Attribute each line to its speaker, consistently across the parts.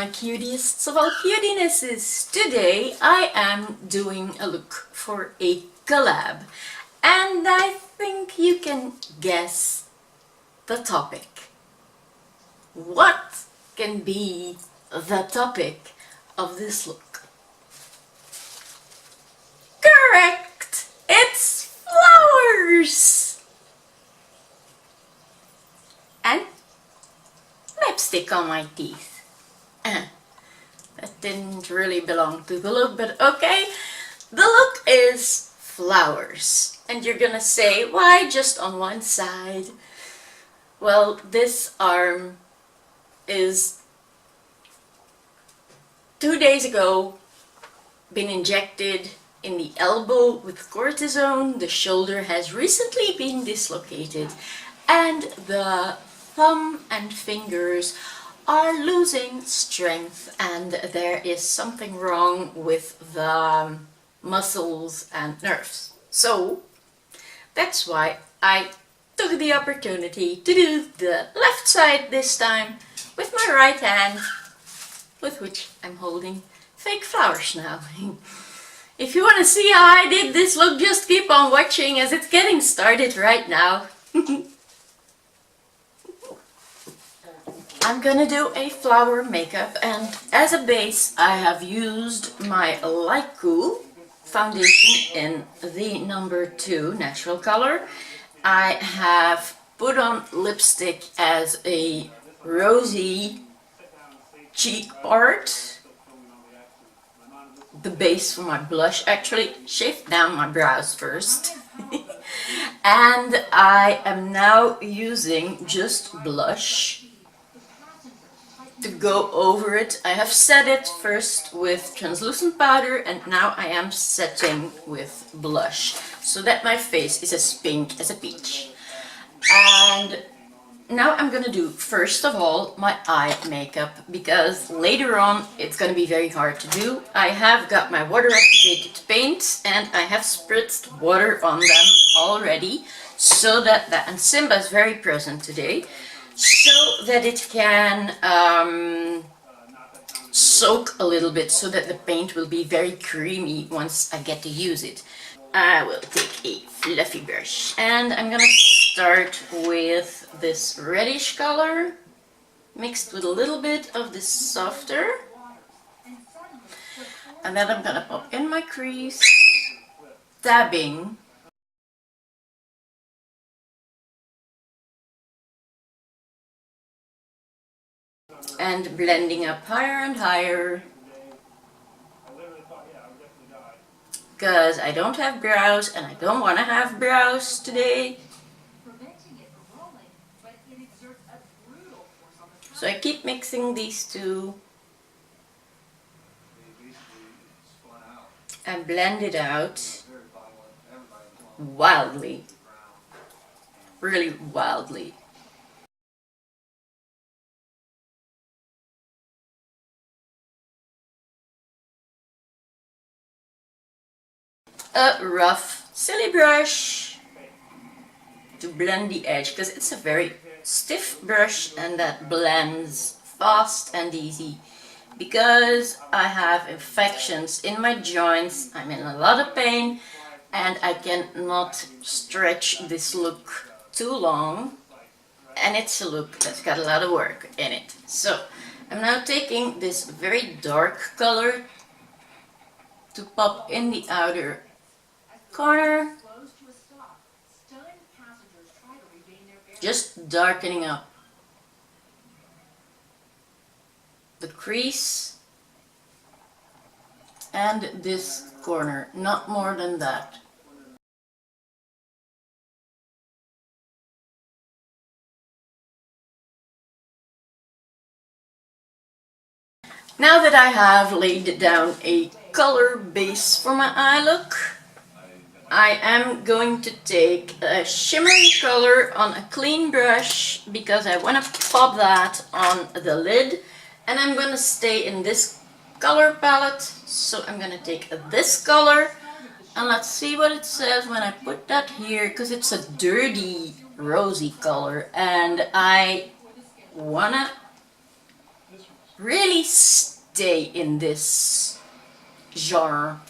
Speaker 1: my cutiest of all cutinesses. Today I am doing a look for a collab, and I think you can guess the topic. What can be the topic of this look? Correct! It's flowers! And lipstick on my teeth. That didn't really belong to the look, but okay. The look is flowers. And you're gonna say, why just on one side? Well, this arm is 2 days ago been injected in the elbow with cortisone. The shoulder has recently been dislocated, and the thumb and fingers are losing strength, and there is something wrong with the muscles and nerves. So that's why I took the opportunity to do the left side this time with my right hand, with which I'm holding fake flowers now. If you want to see how I did this look, just keep on watching as it's getting started right now. I'm gonna do a flower makeup, and as a base I have used my Laiku foundation in the number 2 natural color. I have put on lipstick as a rosy cheek part, the base for my blush. Actually shaved down my brows first. And I am now using just blush to go over it. I have set it first with translucent powder, and now I am setting with blush so that my face is as pink as a peach. And now I'm gonna do, first of all, my eye makeup, because later on it's gonna be very hard to do. I have got my water activated paint and I have spritzed water on them already, so that and Simba is very present today, so that it can soak a little bit, so that the paint will be very creamy once I get to use it. I will take a fluffy brush, and I'm gonna start with this reddish color mixed with a little bit of this softer, and then I'm gonna pop in my crease, dabbing and blending up higher and higher, because I don't have brows and I don't want to have brows today. So I keep mixing these two and blend it out wildly, really wildly. A rough silly brush to blend the edge, because it's a very stiff brush and that blends fast and easy. Because I have infections in my joints, I'm in a lot of pain, and I cannot stretch this look too long, and it's a look that's got a lot of work in it. So I'm now taking this very dark color to pop in the outer corner, just darkening up the crease and this corner, not more than that. Now that I have laid down a color base for my eye look, I am going to take a shimmery color on a clean brush, because I want to pop that on the lid, and I'm going to stay in this color palette. So I'm going to take this color, and let's see what it says when I put that here, because it's a dirty rosy color and I wanna really stay in this genre,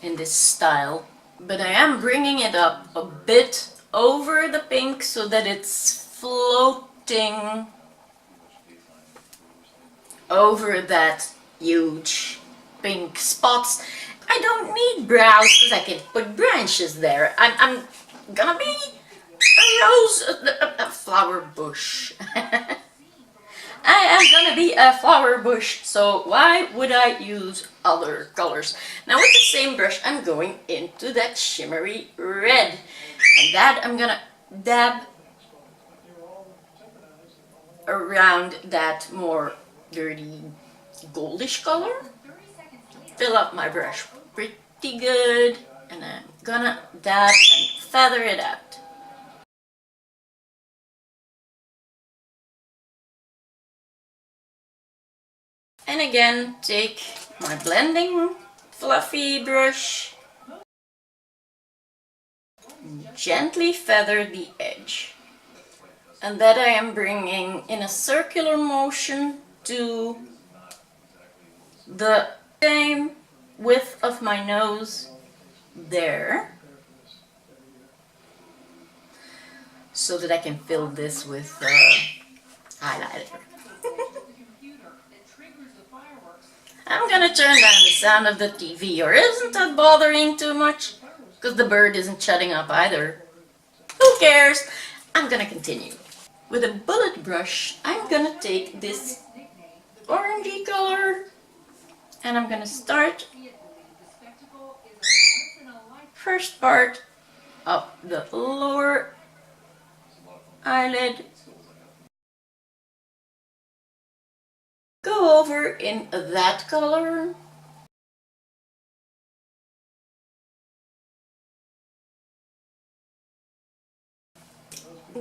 Speaker 1: in this style. But I am bringing it up a bit over the pink so that it's floating over that huge pink spots. I don't need brows because I can put branches there. I'm gonna be a rose, a flower bush. I am gonna be a flower bush, so why would I use other colors? Now with the same brush, I'm going into that shimmery red. And that I'm gonna dab around that more dirty goldish color. Fill up my brush pretty good, and I'm gonna dab and feather it out. And again, take my blending fluffy brush, gently feather the edge. And that I am bringing in a circular motion to the same width of my nose there, so that I can fill this with highlighter. I'm gonna turn down the sound of the TV, or isn't that bothering too much? Because the bird isn't shutting up either. Who cares? I'm gonna continue. With a bullet brush, I'm gonna take this orangey color and I'm gonna start first part of the lower eyelid. Go over in that color.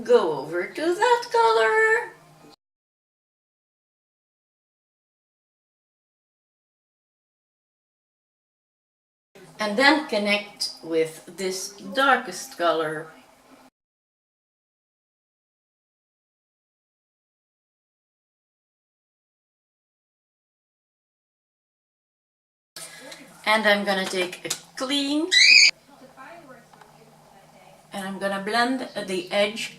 Speaker 1: Go over to that color. And then connect with this darkest color. And I'm gonna take a clean and I'm gonna blend the edge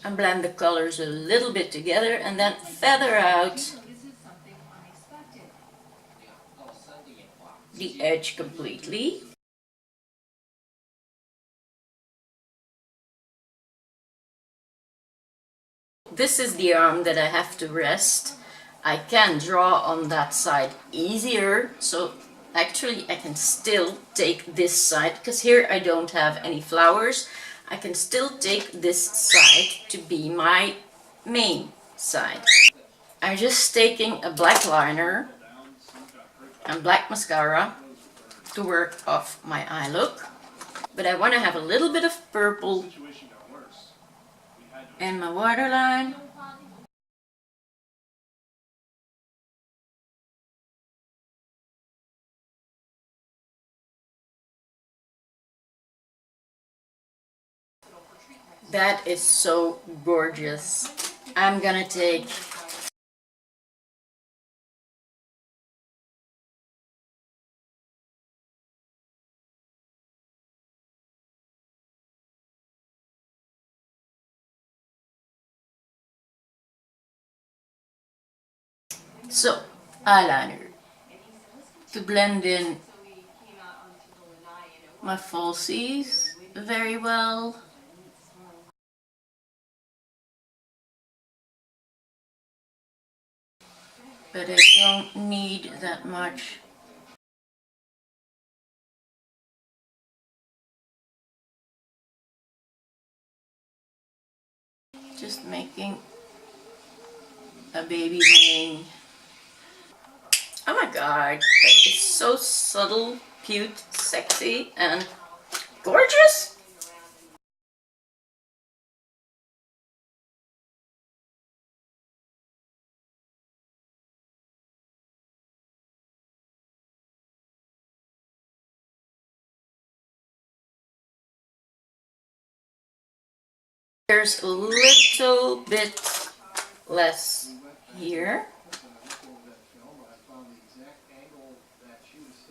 Speaker 1: and blend the colors a little bit together and then feather out the edge completely. This is the arm that I have to rest. I can draw on that side easier, so actually I can still take this side, because here I don't have any flowers. I can still take this side to be my main side. I'm just taking a black liner and black mascara to work off my eye look, but I want to have a little bit of purple in my waterline. That is so gorgeous. I'm gonna take eyeliner to blend in my falsies very well. But I don't need that much. Just making a baby wing. Oh my god, that is so subtle, cute, sexy, and gorgeous. There's a little bit less here.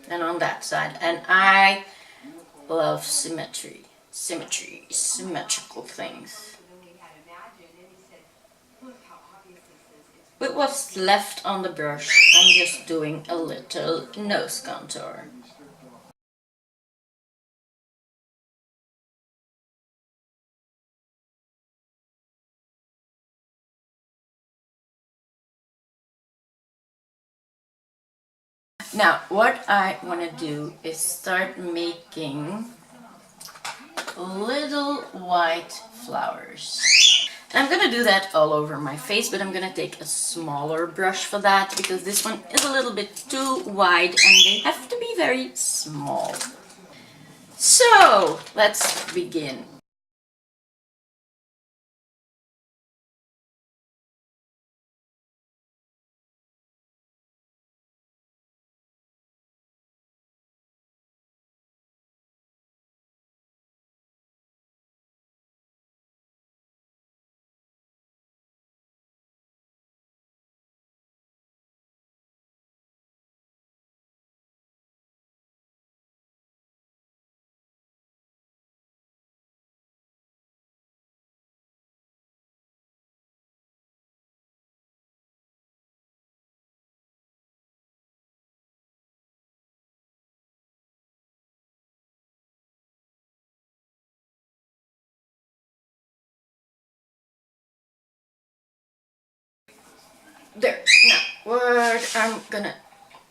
Speaker 1: And on that side. And I love symmetry. Symmetrical things. With what's left on the brush, I'm just doing a little nose contour. Now, what I want to do is start making little white flowers. And I'm going to do that all over my face, but I'm going to take a smaller brush for that because this one is a little bit too wide and they have to be very small. So, let's begin. There. Now, what I'm gonna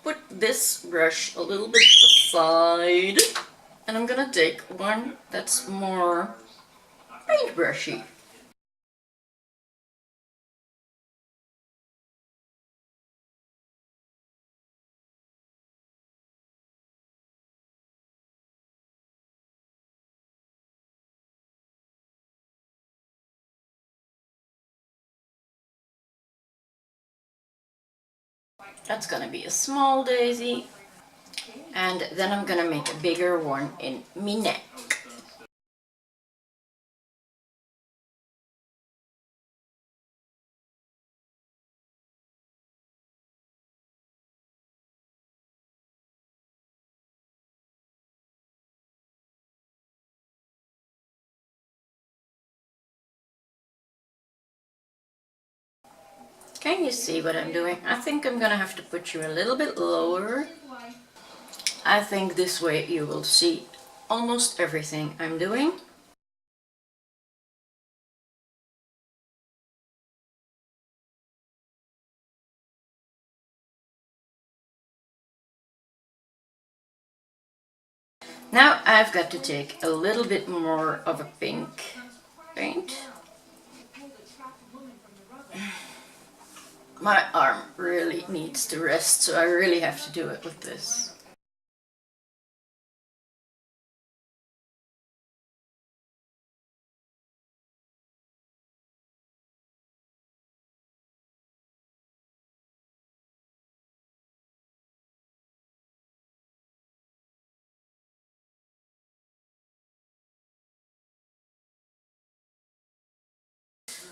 Speaker 1: put this brush a little bit aside, and I'm gonna take one that's more paintbrushy. That's gonna be a small daisy, and then I'm gonna make a bigger one in my neck. Can you see what I'm doing? I think I'm gonna have to put you a little bit lower. I think this way you will see almost everything I'm doing. Now I've got to take a little bit more of a pink paint. My arm really needs to rest, so I really have to do it with this.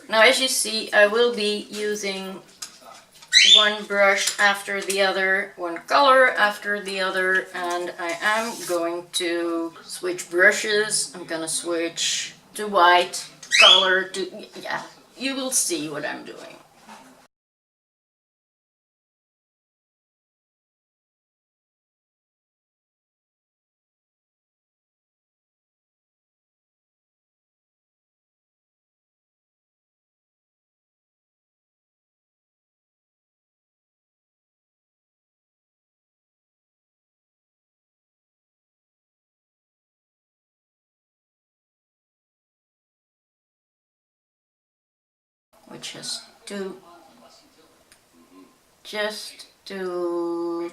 Speaker 1: Now, as you see, I will be using one brush after the other, one color after the other, and I am going to switch brushes. I'm gonna switch to white, to color, to, yeah, you will see what I'm doing. Which is to just to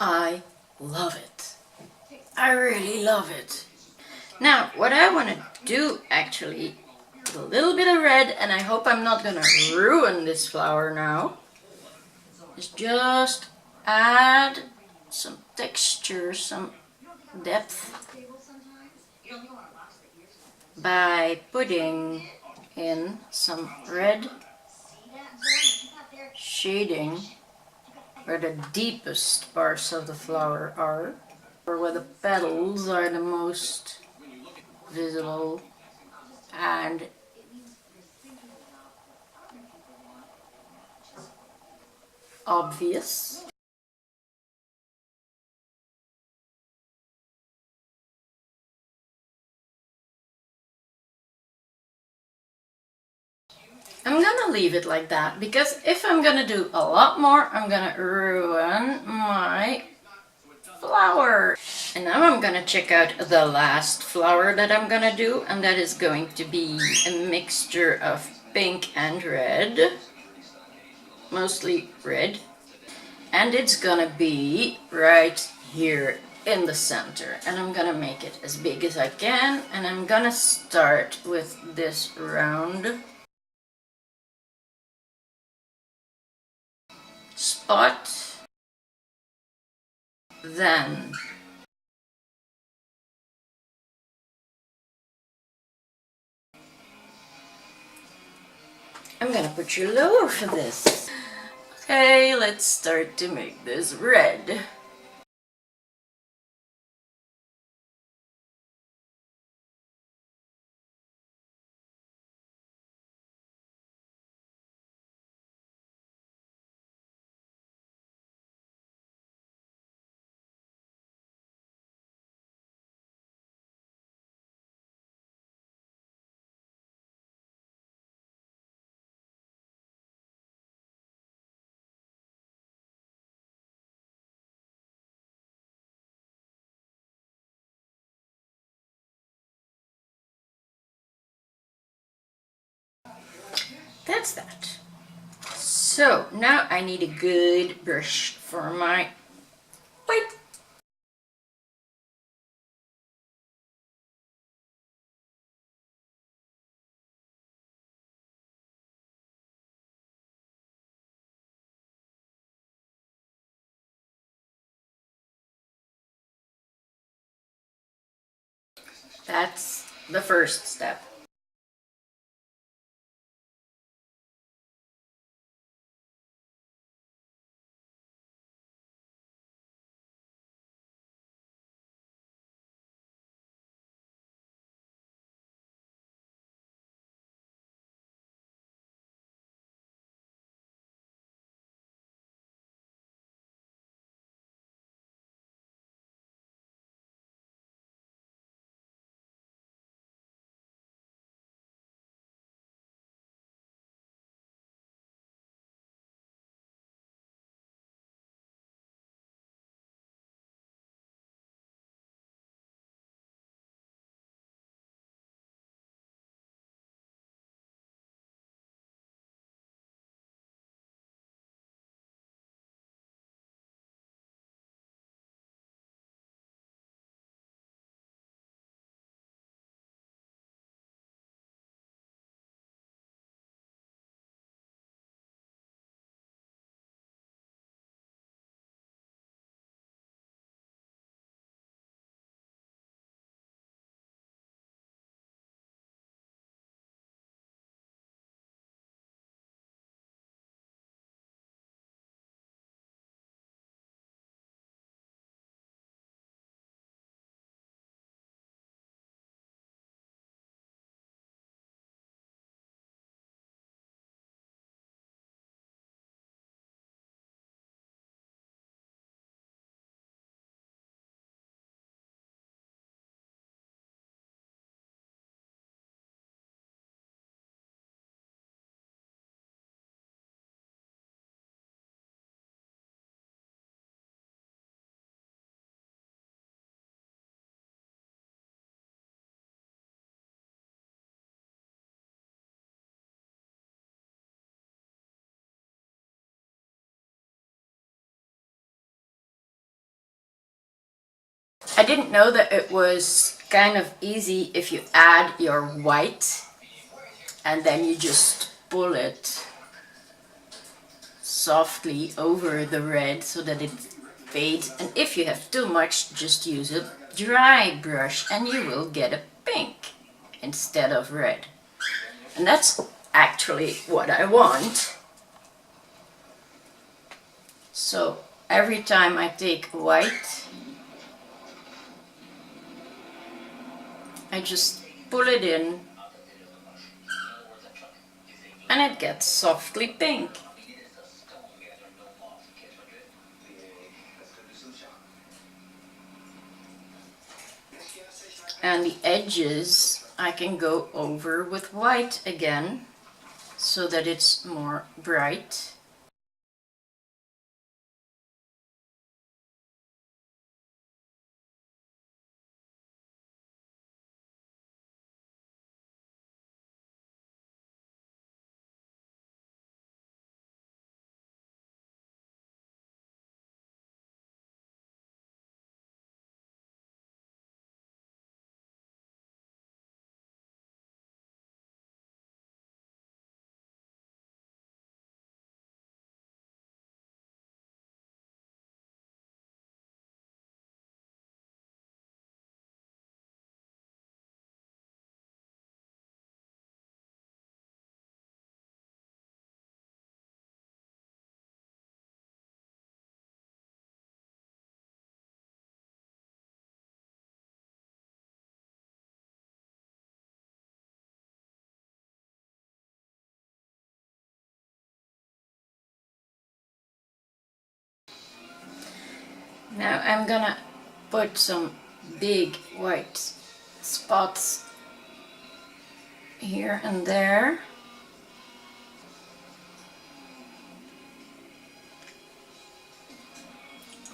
Speaker 1: I love it. I really love it. Now, what I want to do actually, a little bit of red, and I hope I'm not gonna ruin this flower now, is just add some texture, some depth by putting in some red shading where the deepest parts of the flower are, or where the petals are the most visible and obvious. I'm gonna leave it like that because if I'm gonna do a lot more, I'm gonna ruin my flower. And now I'm gonna check out the last flower that I'm gonna do, and that is going to be a mixture of pink and red, mostly red, and it's gonna be right here in the center, and I'm gonna make it as big as I can, and I'm gonna start with this round spot, then I'm gonna put you lower for this. Okay, let's start to make this red. That's that. So now I need a good brush for my white. That's the first step. I didn't know that it was kind of easy if you add your white and then you just pull it softly over the red so that it fades. And if you have too much, just use a dry brush and you will get a pink instead of red. And that's actually what I want. So every time I take white, I just pull it in and it gets softly pink. And the edges I can go over with white again so that it's more bright. Now I'm gonna put some big white spots here and there.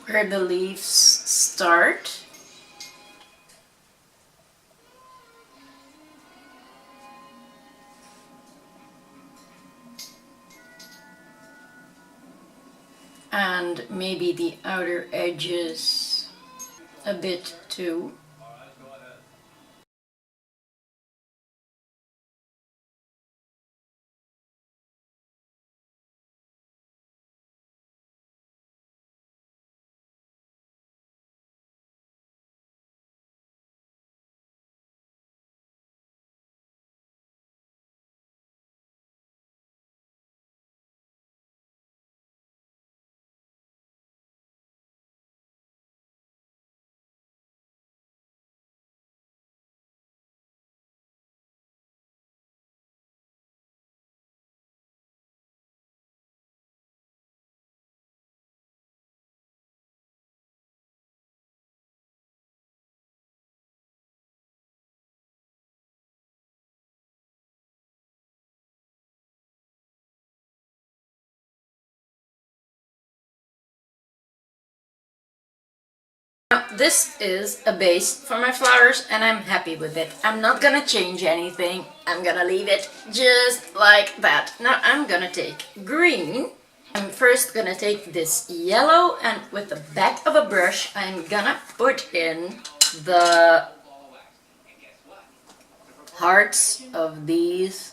Speaker 1: Where the leaves start. And maybe the outer edges a bit too. Now, this is a base for my flowers and I'm happy with it. I'm not gonna change anything. I'm gonna leave it just like that. Now I'm gonna take green. I'm first gonna take this yellow and with the back of a brush I'm gonna put in the hearts of these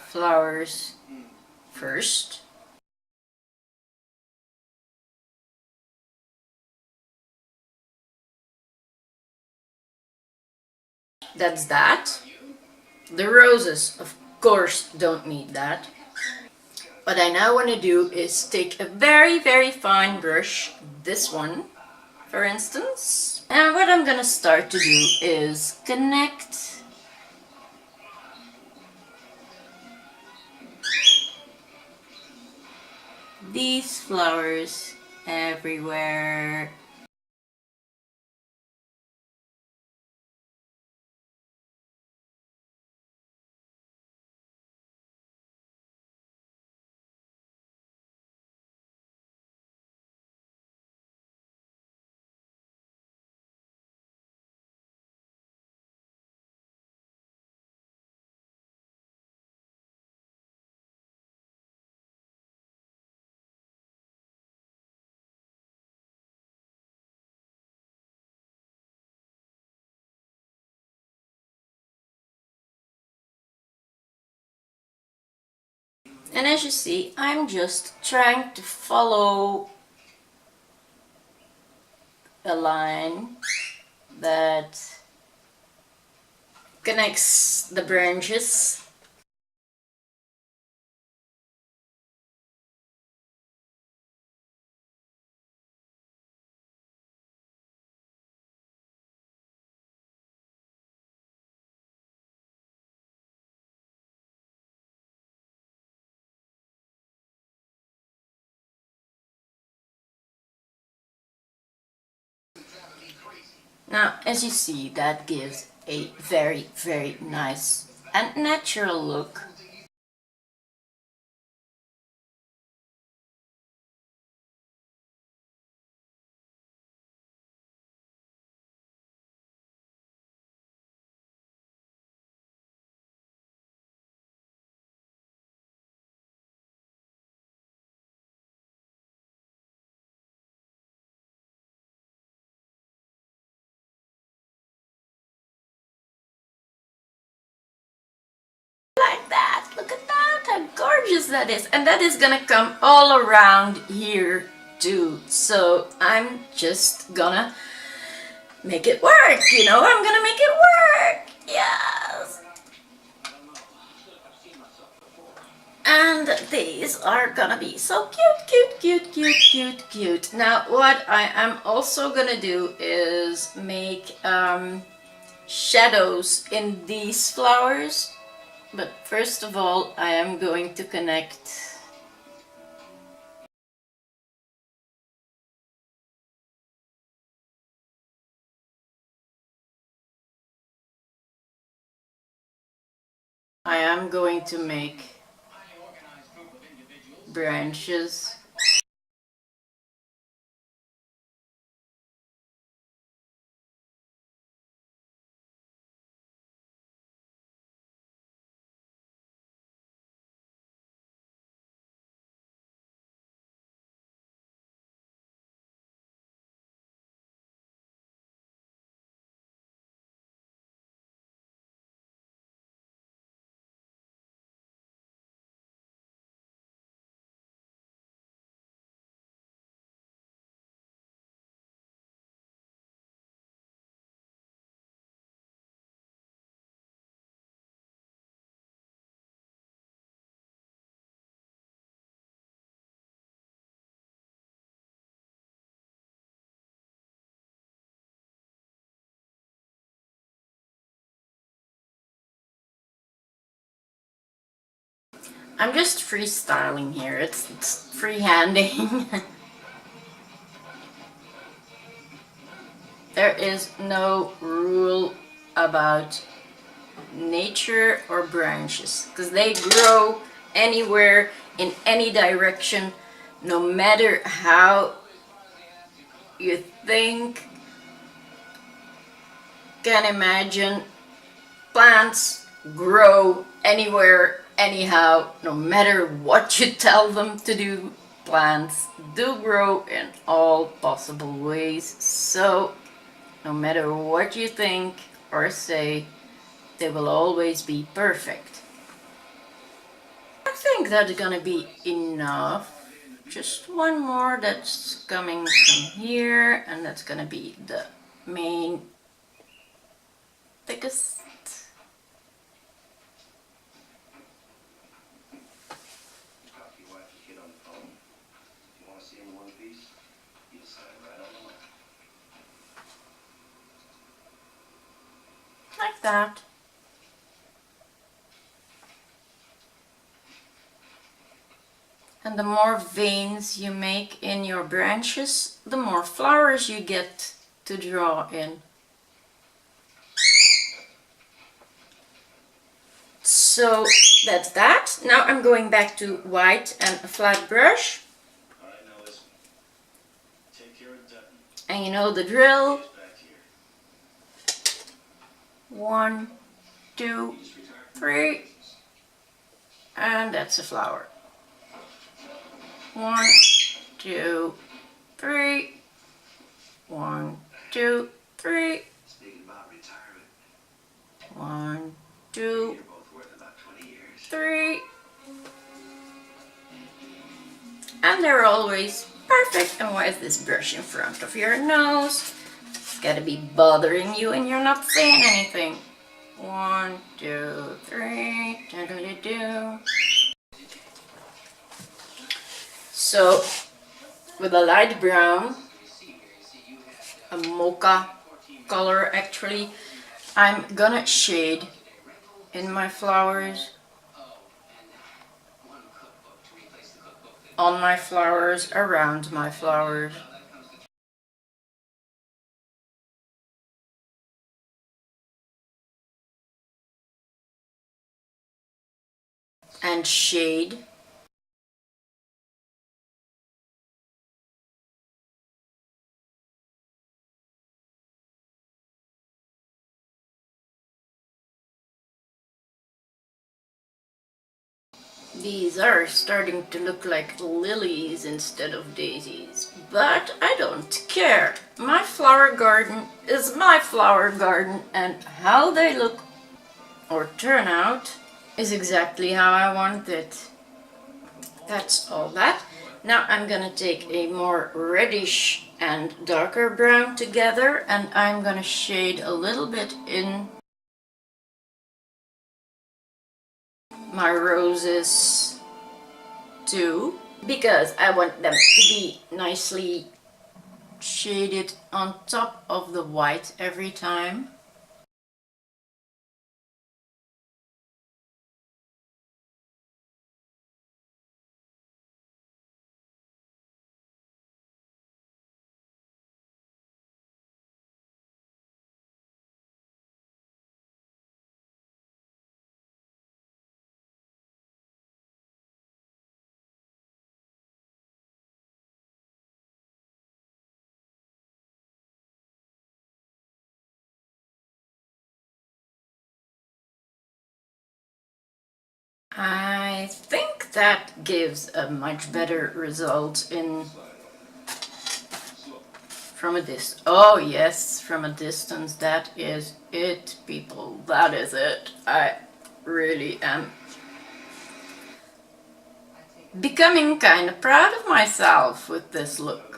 Speaker 1: flowers first. That's that. The roses, of course, don't need that. What I now want to do is take a very, very fine brush, this one, for instance. And what I'm gonna start to do is connect these flowers everywhere. And as you see, I'm just trying to follow a line that connects the branches. Now, as you see, that gives a very, very nice and natural look. Like that, look at that, how gorgeous that is. And that is gonna come all around here too. So I'm just gonna make it work, you know, I'm gonna make it work, yes. And these are gonna be so cute, cute, cute, cute, cute, cute. Now what I am also gonna do is make shadows in these flowers. But first of all, I am going to connect I am going to make branches. I'm just freestyling here, it's freehanding. There is no rule about nature or branches because they grow anywhere in any direction, no matter how you think, can imagine. Plants grow anywhere, anyhow, no matter what you tell them to do. Plants do grow in all possible ways, so no matter what you think or say, they will always be perfect. I think that's gonna be enough. Just one more that's coming from here, and that's gonna be the main thickest. Like that. And the more veins you make in your branches, the more flowers you get to draw in. So that's that. Now I'm going back to white and a flat brush. And you know the drill. 1, 2, 3, and that's a flower. 1, 2, 3, 1, 2, 3, 1, 2, 3, and they're always perfect. And why is this brush in front of your nose? It's gotta be bothering you and you're not saying anything. 1, 2, 3, do. So with a light brown, a mocha color actually, I'm gonna shade in my flowers, on my flowers, around my flowers. And shade. These are starting to look like lilies instead of daisies, but I don't care. My flower garden is my flower garden, and how they look or turn out is exactly how I want it. That's all that. Now I'm gonna take a more reddish and darker brown together, and I'm gonna shade a little bit in my roses too, because I want them to be nicely shaded on top of the white every time. I think that gives a much better result in from a distance. Oh yes, from a distance, that is it, people. That is it. I really am becoming kind of proud of myself with this look.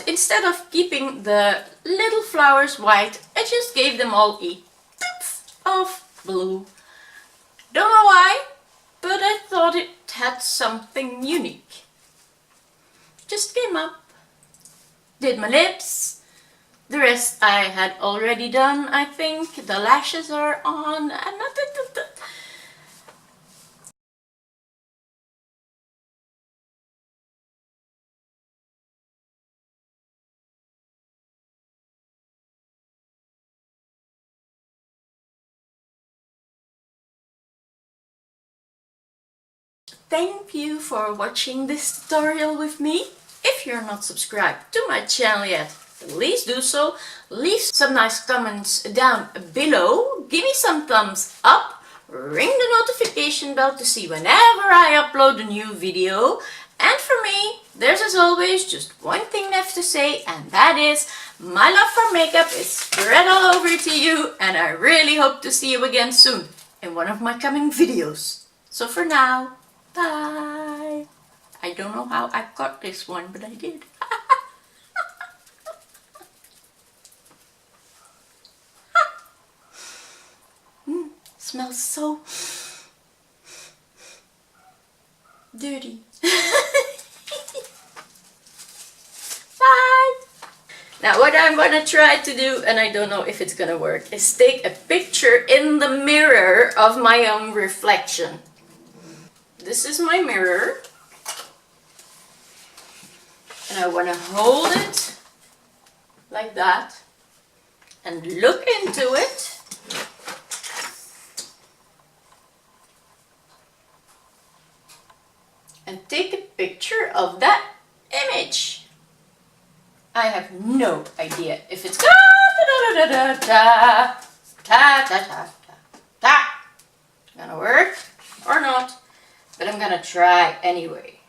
Speaker 1: Instead of keeping the little flowers white, I just gave them all a touch of blue. Don't know why, but I thought it had something unique. Just came up, did my lips, the rest I had already done, I think. The lashes are on, and thank you for watching this tutorial with me. If you're not subscribed to my channel yet, please do so. Leave some nice comments down below. Give me some thumbs up. Ring the notification bell to see whenever I upload a new video. And for me, there's as always just one thing left to say, and that is my love for makeup is spread all over to you, and I really hope to see you again soon in one of my coming videos. So for now, bye! I don't know how I got this one, but I did. Smells so dirty. Bye! Now what I'm gonna try to do, and I don't know if it's gonna work, is take a picture in the mirror of my own reflection. This is my mirror. And I want to hold it like that and look into it. And take a picture of that image. I have no idea if it's gonna work or not, but I'm gonna try anyway.